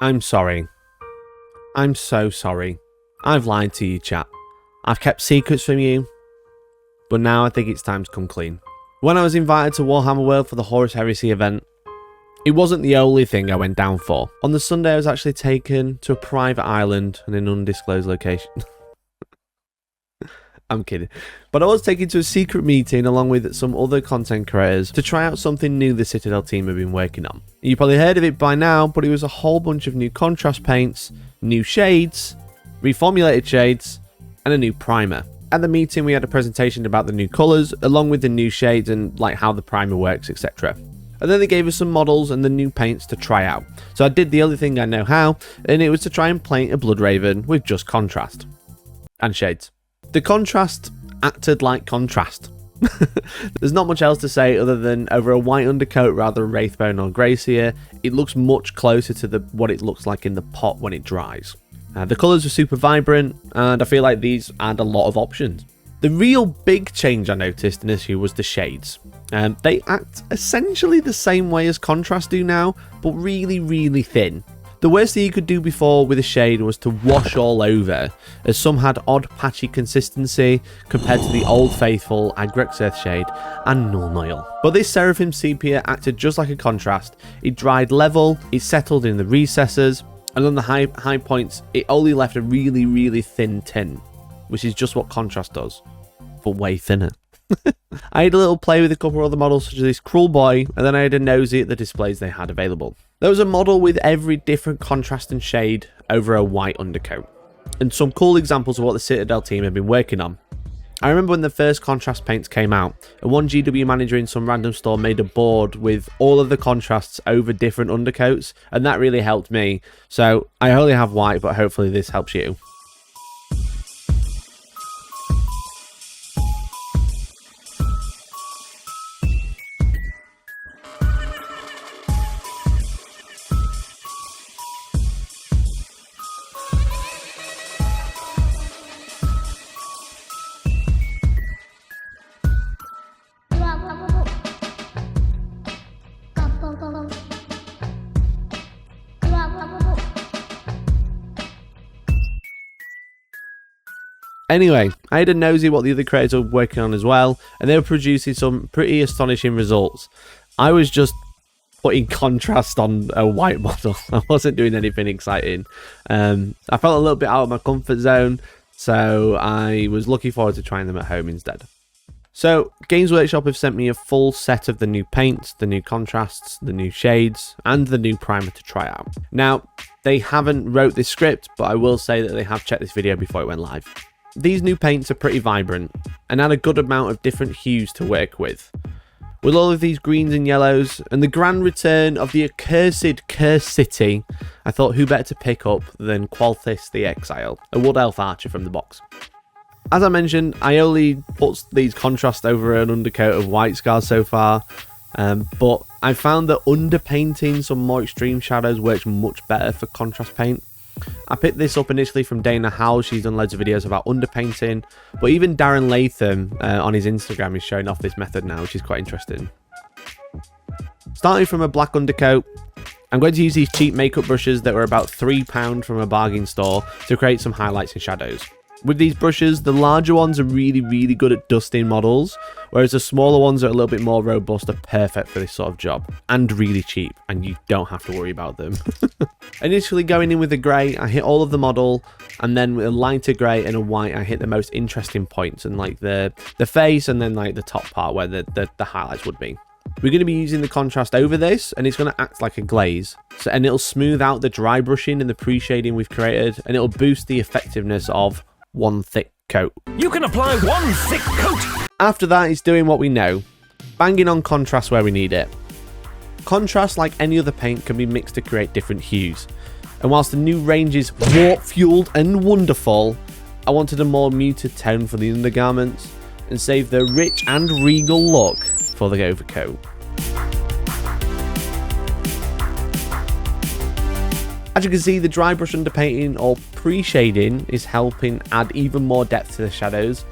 I'm sorry. I'm so sorry. I've lied to you, chat. I've kept secrets from you, but now I think it's time to come clean. When I was invited to Warhammer World for the Horus Heresy event, it wasn't the only thing I went down for. On the Sunday, I was actually taken to a private island in an undisclosed location. I'm kidding. But I was taken to a secret meeting along with some other content creators to try out something new the Citadel team have been working on. You probably heard of it by now, but it was a whole bunch of new contrast paints, new shades, reformulated shades, and a new primer. At the meeting, we had a presentation about the new colours, along with the new shades and like how the primer works, etc. And then they gave us some models and the new paints to try out. So I did the only thing I know how, and it was to try and paint a Blood Raven with just contrast and shades. The contrast acted like contrast. There's not much else to say other than over a white undercoat rather than Wraithbone or Gracier, it looks much closer to what it looks like in the pot when it dries. The colours are super vibrant, and I feel like these add a lot of options. The real big change I noticed in this year was the shades. They act essentially the same way as contrast do now, but really, really thin. The worst thing you could do before with a shade was to wash all over, as some had odd patchy consistency compared to the old faithful Agrexearth shade and Null Noil. But this Seraphim Sepia acted just like a contrast. It dried level, it settled in the recesses, and on the high points it only left a really, really thin tint, which is just what contrast does, but way thinner. I had a little play with a couple of other models such as this Cruel Boy, and then I had a nosy at the displays they had available. There was a model with every different contrast and shade over a white undercoat, and some cool examples of what the Citadel team have been working on. I remember when the first contrast paints came out, and one GW manager in some random store made a board with all of the contrasts over different undercoats, and that really helped me. So I only have white, but hopefully this helps you. Anyway, I had a nosy what the other creators were working on as well, and they were producing some pretty astonishing results. I was just putting contrast on a white model. I wasn't doing anything exciting. I felt a little bit out of my comfort zone, so I was looking forward to trying them at home instead. So, Games Workshop have sent me a full set of the new paints, the new contrasts, the new shades, and the new primer to try out. Now, they haven't wrote this script, but I will say that they have checked this video before it went live. These new paints are pretty vibrant and add a good amount of different hues to work with. With all of these greens and yellows and the grand return of the accursed Cursed City, I thought who better to pick up than Qualthis the Exile, a Wood Elf archer from the box. As I mentioned, I only put these contrasts over an undercoat of White Scars so far, but I found that underpainting some more extreme shadows works much better for contrast paint. I picked this up initially from Dana Howell. She's done loads of videos about underpainting, but even Darren Latham on his Instagram is showing off this method now, which is quite interesting. Starting from a black undercoat, I'm going to use these cheap makeup brushes that were about £3 from a bargain store to create some highlights and shadows. With these brushes, the larger ones are really, really good at dusting models, whereas the smaller ones are a little bit more robust, are perfect for this sort of job, and really cheap, and you don't have to worry about them. Initially going in with a grey, I hit all of the model, and then with a lighter grey and a white, I hit the most interesting points, and like the face, and then like the top part where the highlights would be. We're going to be using the contrast over this, and it's going to act like a glaze, and it'll smooth out the dry brushing and the pre-shading we've created, and it'll boost the effectiveness of one thick coat. You can apply one thick coat! After that, it's doing what we know, banging on contrast where we need it. Contrast, like any other paint, can be mixed to create different hues, and whilst the new range is warp-fueled and wonderful, I wanted a more muted tone for the undergarments, and save the rich and regal look for the overcoat. As you can see, the dry brush underpainting or pre-shading is helping add even more depth to the shadows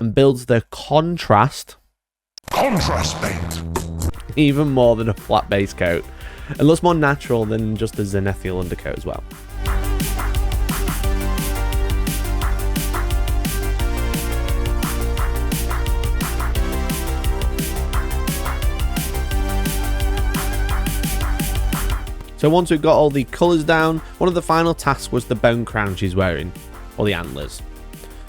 and builds the contrast paint even more than a flat base coat. It looks more natural than just the zenithial undercoat as well. So once we've got all the colours down, one of the final tasks was the bone crown she's wearing, or the antlers.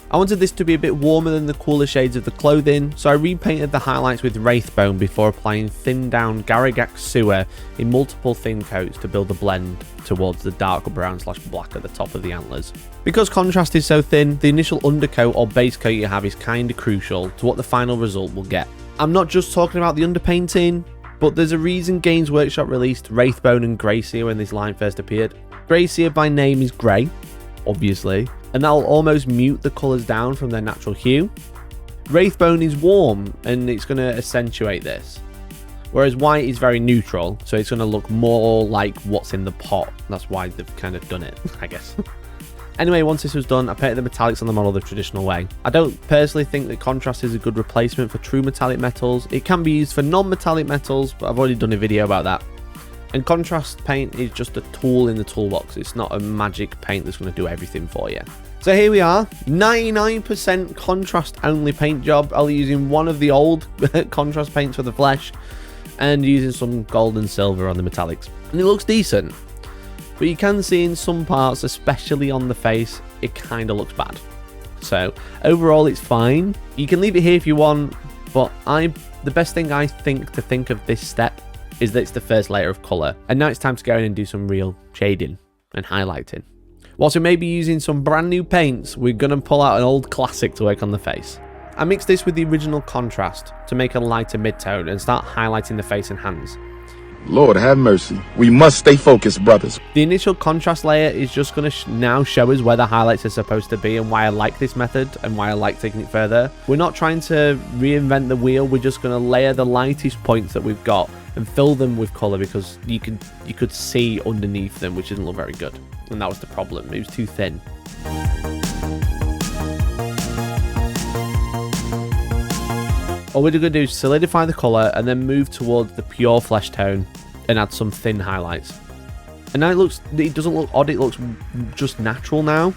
I wanted this to be a bit warmer than the cooler shades of the clothing, so I repainted the highlights with Wraithbone before applying thinned down Garrigax Sewer in multiple thin coats to build a blend towards the darker brown / black at the top of the antlers. Because contrast is so thin, the initial undercoat or base coat you have is kinda crucial to what the final result will get. I'm not just talking about the underpainting, but there's a reason Games Workshop released Wraithbone and Greyseer when this line first appeared. Greyseer by name is grey, obviously, and that will almost mute the colours down from their natural hue. Wraithbone is warm, and it's going to accentuate this. Whereas white is very neutral, so it's going to look more like what's in the pot. That's why they've kind of done it, I guess. Anyway, once this was done, I painted the metallics on the model the traditional way. I don't personally think that contrast is a good replacement for true metallic metals. It can be used for non-metallic metals, but I've already done a video about that. And contrast paint is just a tool in the toolbox. It's not a magic paint that's going to do everything for you. So here we are, 99% contrast only paint job. I'll be using one of the old contrast paints for the flesh and using some gold and silver on the metallics. And it looks decent. But you can see in some parts, especially on the face, it kind of looks bad. So overall, it's fine. You can leave it here if you want, but the best thing I think to think of this step is that it's the first layer of colour. And now it's time to go in and do some real shading and highlighting. Whilst we may be using some brand new paints, we're going to pull out an old classic to work on the face. I mixed this with the original contrast to make a lighter mid-tone and start highlighting the face and hands. Lord have mercy. We must stay focused, brothers. The initial contrast layer is just going to now show us where the highlights are supposed to be and why I like this method and why I like taking it further. We're not trying to reinvent the wheel. We're just going to layer the lightest points that we've got and fill them with colour, because you could see underneath them, which didn't look very good. And that was the problem. It was too thin. All we're going to do is solidify the colour and then move towards the pure flesh tone and add some thin highlights. And now it doesn't look odd, it looks just natural now.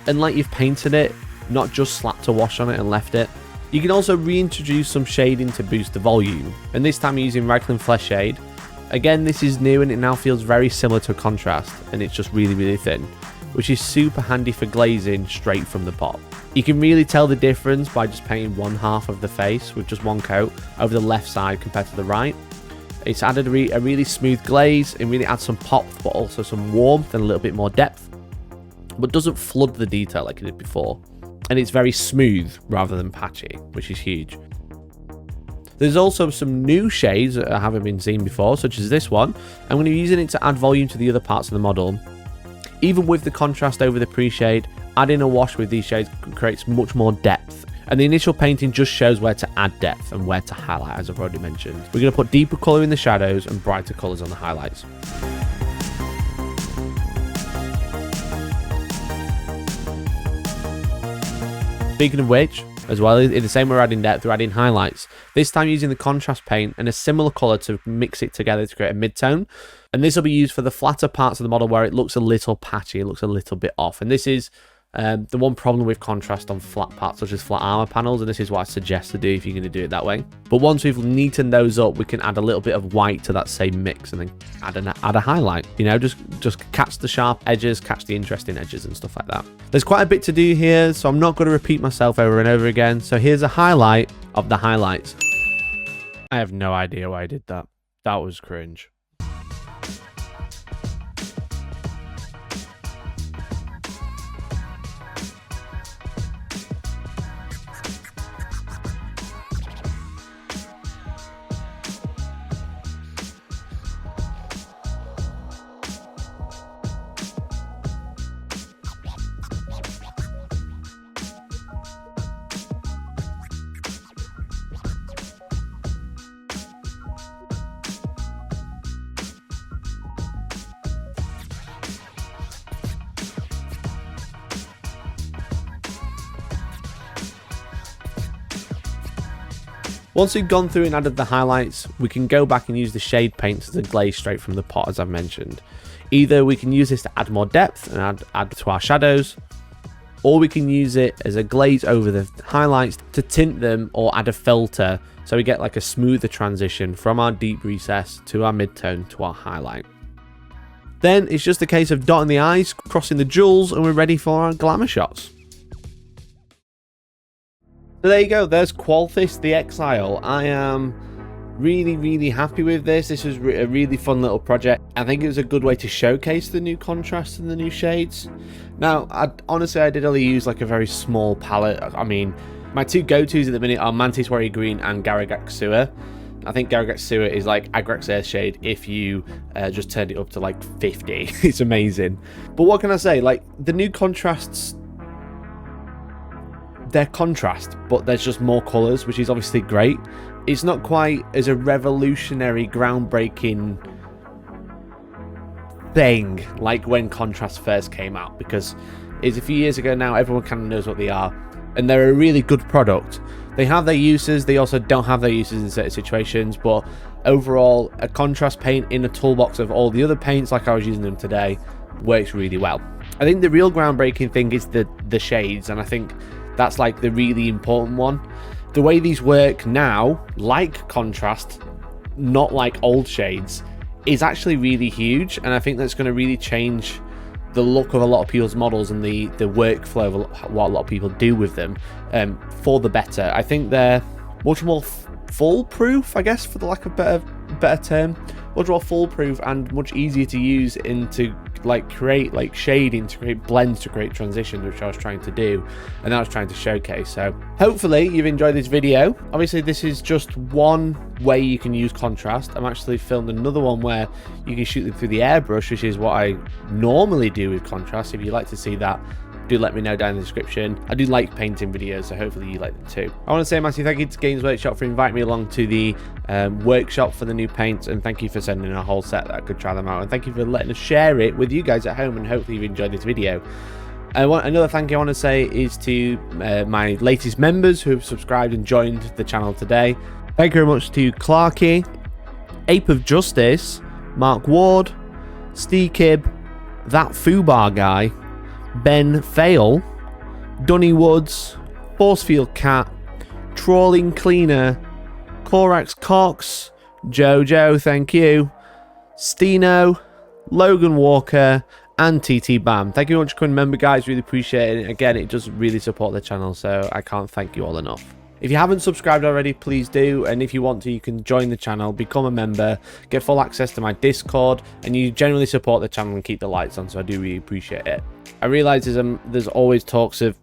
And like you've painted it, not just slapped a wash on it and left it. You can also reintroduce some shading to boost the volume. And this time using Raglan Flesh Shade. Again, this is new and it now feels very similar to a contrast, and it's just really, really thin, which is super handy for glazing straight from the pot. You can really tell the difference by just painting one half of the face with just one coat over the left side compared to the right. It's added a really smooth glaze and really adds some pop, but also some warmth and a little bit more depth, but doesn't flood the detail like it did before. And it's very smooth rather than patchy, which is huge. There's also some new shades that haven't been seen before, such as this one. I'm going to be using it to add volume to the other parts of the model. Even with the contrast over the pre-shade, adding a wash with these shades creates much more depth. And the initial painting just shows where to add depth and where to highlight, as I've already mentioned. We're going to put deeper colour in the shadows and brighter colours on the highlights. Speaking of which, as well, in the same way we're adding depth, we're adding highlights. This time using the contrast paint and a similar colour to mix it together to create a mid-tone. And this will be used for the flatter parts of the model where it looks a little patchy, it looks a little bit off. And this is the one problem with contrast on flat parts such as flat armor panels, and this is what I suggest to do if you're going to do it that way. But once we've neatened those up, we can add a little bit of white to that same mix and then add a highlight. You know, just catch the sharp edges, catch the interesting edges and stuff like that. There's quite a bit to do here, so I'm not going to repeat myself over and over again. So here's a highlight of the highlights. I have no idea why I did that. That was cringe. Once we've gone through and added the highlights, we can go back and use the shade paints as a glaze straight from the pot, as I've mentioned. Either we can use this to add more depth and add to our shadows, or we can use it as a glaze over the highlights to tint them or add a filter so we get like a smoother transition from our deep recess to our midtone to our highlight. Then it's just a case of dotting the I's, crossing the jewels, and we're ready for our glamour shots. So there you go, there's Qualthis the Exile. I am really happy with this. This was a really fun little project. I think it was a good way to showcase the new contrast and the new shades. Now, honestly, I did only use like a very small palette. I mean, my two go-tos at the minute are Mantis Warrior Green and Garagax Sewer. I think Garagax Sewer is like Agrax Earthshade if you just turned it up to like 50. It's amazing. But what can I say? Like, the new contrasts, they're contrast, but there's just more colours, which is obviously great. It's not quite as a revolutionary, groundbreaking thing like when contrast first came out, because it's a few years ago now. Everyone kind of knows what they are, and they're a really good product. They have their uses, they also don't have their uses in certain situations, but overall, a contrast paint in a toolbox of all the other paints, like I was using them today, works really well. I think the real groundbreaking thing is the shades, and I think that's like the really important one. The way these work now, like contrast, not like old shades, is actually really huge, and I think that's going to really change the look of a lot of people's models and the workflow of what a lot of people do with them for the better. I think they're much more foolproof, I guess, for the lack of a better term. Much more foolproof and much easier to use into like create like shading, to create blends, to create transitions, which I was trying to do and I was trying to showcase. So hopefully you've enjoyed this video. Obviously this is just one way you can use contrast. I'm actually filmed another one where you can shoot them through the airbrush, which is what I normally do with contrast. If you'd like to see that, do let me know down in the description. I do like painting videos, so hopefully you like them too. I want to say a massive thank you to Games Workshop for inviting me along to the workshop for the new paints, and thank you for sending a whole set that I could try them out, and thank you for letting us share it with you guys at home, and hopefully you've enjoyed this video. Another thank you I want to say is to my latest members who have subscribed and joined the channel today. Thank you very much to Clarky, Ape of Justice, Mark Ward, Steve Kibb, That Fubar Guy, Ben Fail, Dunny Woods, Forcefield Cat, Trawling Cleaner, Corax Cox, Jojo, thank you, Steno, Logan Walker, and TT Bam. Thank you very much for coming, member guys, really appreciate it. Again, it does really support the channel, so I can't thank you all enough. If you haven't subscribed already, please do, and if you want to, you can join the channel, become a member, get full access to my Discord, and you generally support the channel and keep the lights on, so I do really appreciate it. I realise there's always talks of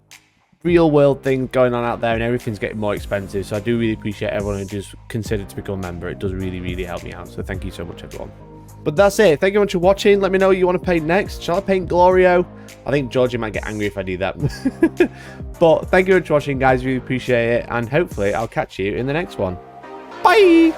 real world things going on out there, and everything's getting more expensive, so I do really appreciate everyone who just considered to become a member. It does really help me out, so thank you so much, everyone. But that's it. Thank you very much for watching. Let me know what you want to paint next. Shall I paint Glorio? I think Georgie might get angry if I do that. But thank you very much for watching, guys. Really appreciate it. And hopefully I'll catch you in the next one. Bye!